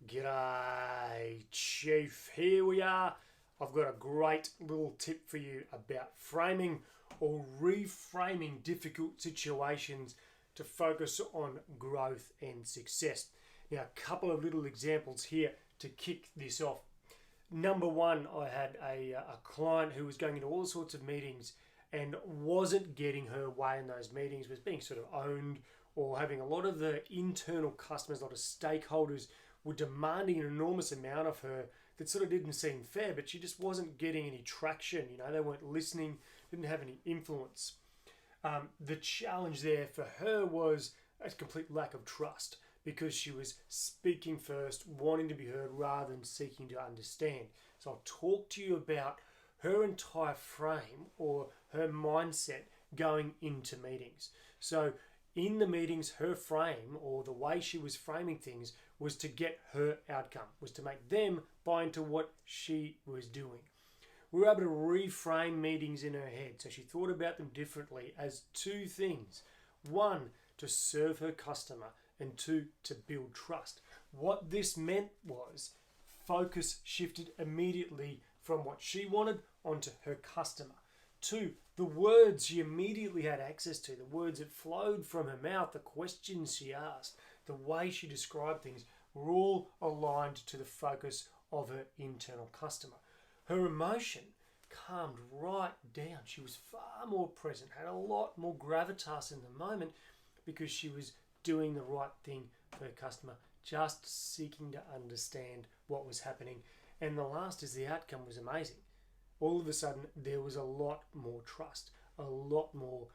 G'day, Chief. Here we are. I've got a great little tip for you about framing or reframing difficult situations to focus on growth and success. Now, a couple of little examples here to kick this off. Number one, I had a client who was going into all sorts of meetings and wasn't getting her way in those meetings, was being sort of owned or having a lot of the internal customers, a lot of stakeholders were demanding an enormous amount of her that sort of didn't seem fair, but she just wasn't getting any traction. You know, they weren't listening, didn't have any influence. The challenge there for her was a complete lack of trust because she was speaking first, wanting to be heard rather than seeking to understand. So I'll talk to you about her entire frame or her mindset going into meetings. So in the meetings, her frame or the way she was framing things was to get her outcome, was to make them buy into what she was doing. We were able to reframe meetings in her head. So she thought about them differently as two things. One, to serve her customer, and two, to build trust. What this meant was focus shifted immediately from what she wanted onto her customer. Two, the words she immediately had access to, the words that flowed from her mouth, the questions she asked, the way she described things were all aligned to the focus of her internal customer. Her emotion calmed right down. She was far more present, had a lot more gravitas in the moment because she was doing the right thing for her customer, just seeking to understand what was happening. And the last is the outcome was amazing. All of a sudden, there was a lot more trust, a lot more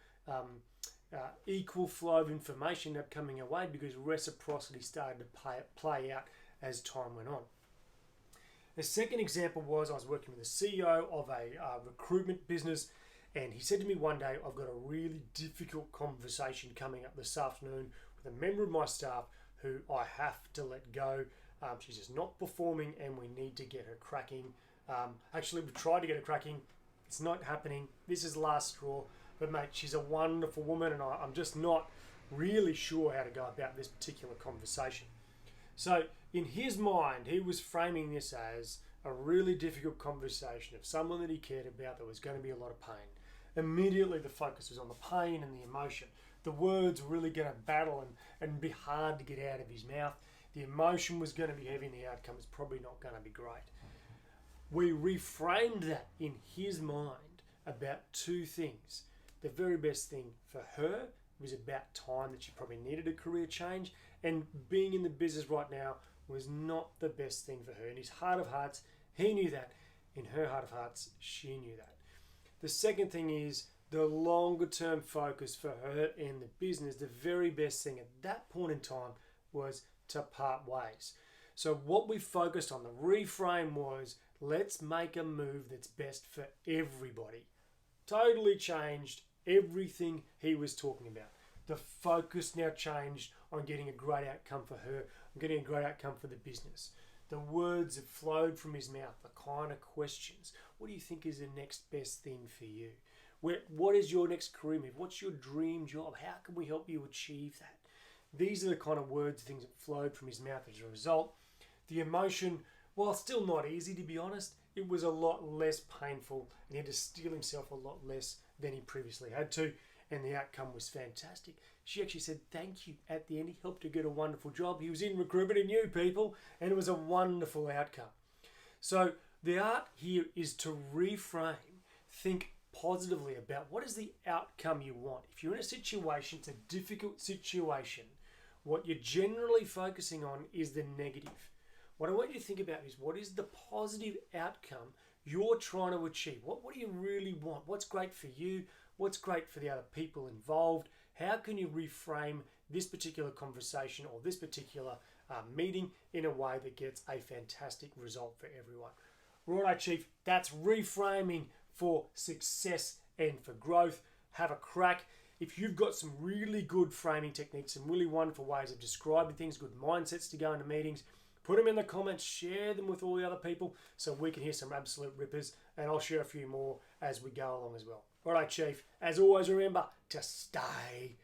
equal flow of information coming away because reciprocity started to play out as time went on. The second example was I was working with the CEO of a recruitment business, and he said to me one day, I've got a really difficult conversation coming up this afternoon with a member of my staff who I have to let go. She's just not performing and we need to get her cracking. Actually, we've tried to get her cracking. It's not happening. This is the last straw. But mate, she's a wonderful woman and I'm just not really sure how to go about this particular conversation. So in his mind, he was framing this as a really difficult conversation of someone that he cared about that was going to be a lot of pain. Immediately the focus was on the pain and the emotion. The words were really going to battle and be hard to get out of his mouth. The emotion was going to be heavy and the outcome was probably not going to be great. We reframed that in his mind about two things. The very best thing for her was about time that she probably needed a career change, and being in the business right now was not the best thing for her. In his heart of hearts, he knew that. In her heart of hearts, she knew that. The second thing is the longer term focus for her and the business. The very best thing at that point in time was to part ways. So what we focused on, the reframe was, let's make a move that's best for everybody. Totally changed everything he was talking about. The focus now changed on getting a great outcome for her, on getting a great outcome for the business. The words that flowed from his mouth, the kind of questions. What do you think is the next best thing for you? What is your next career move? What's your dream job? How can we help you achieve that? These are the kind of words, things that flowed from his mouth as a result. The emotion, while still not easy to be honest, it was a lot less painful and he had to steel himself a lot less than he previously had to, and the outcome was fantastic. She actually said thank you at the end. He helped her get a wonderful job. He was in recruitment, he knew people, and it was a wonderful outcome. So the art here is to reframe, think positively about what is the outcome you want. If you're in a situation, it's a difficult situation, what you're generally focusing on is the negative. What I want you to think about is what is the positive outcome you're trying to achieve? What do you really want? What's great for you? What's great for the other people involved? How can you reframe this particular conversation or this particular meeting in a way that gets a fantastic result for everyone? Righto, Chief, that's reframing for success and for growth. Have a crack. If you've got some really good framing techniques, some really wonderful ways of describing things, good mindsets to go into meetings, put them in the comments, share them with all the other people so we can hear some absolute rippers, and I'll share a few more as we go along as well. All right, Chief, as always, remember to stay